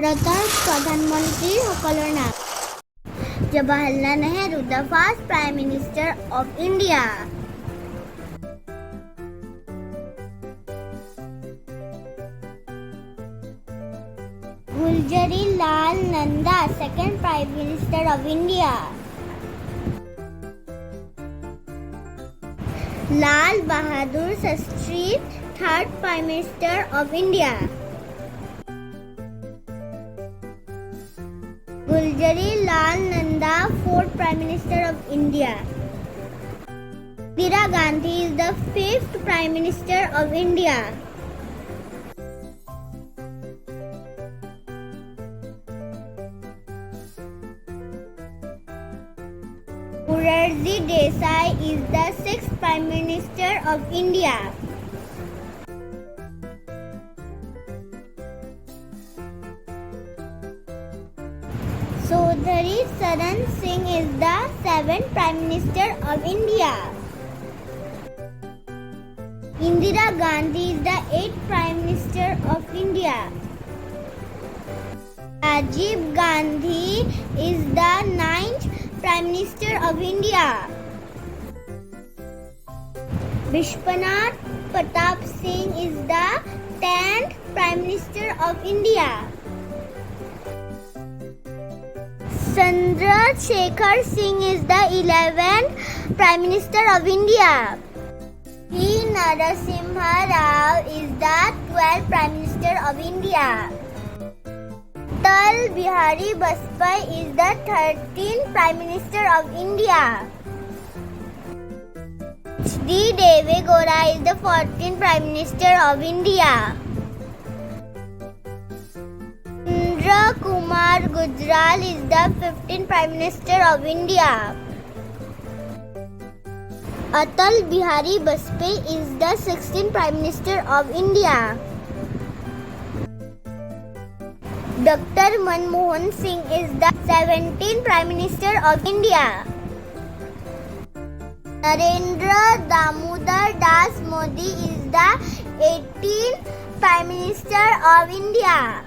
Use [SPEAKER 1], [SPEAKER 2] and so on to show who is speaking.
[SPEAKER 1] ভাৰতৰ প্ৰধানমন্ত্ৰী সকলৰ নাম Jawaharlal Nehru, the first Prime Minister of India. Jawaharlal Nanda, second Prime Minister of India. Lal Bahadur Shastri, third Prime Minister of India. Jawaharlal Nanda, fourth Prime Minister of India. Indira Gandhi is the fifth Prime Minister of India. Morarji Desai is the sixth Prime Minister of India. Chaudhary Charan Singh is the seventh Prime Minister of India. Indira Gandhi is the eighth Prime Minister of India. Rajiv Gandhi is the ninth Prime Minister of India. Vishwanath Pratap Singh is the 10th Prime Minister of India. Chandrasekhar Singh is the 11th Prime Minister of India. P. Narasimha Rao is the 12th Prime Minister of India. Atal Bihari Vajpayee is the 13th Prime Minister of India. H.D. Deve Gowda is the 14th Prime Minister of India. Kumar Gujral is the 15th Prime Minister of India. Atal Bihari Vajpayee is the 16th Prime Minister of India. Dr. Manmohan Singh is the 17th Prime Minister of India. Narendra Damodar Das Modi is the 18th Prime Minister of India.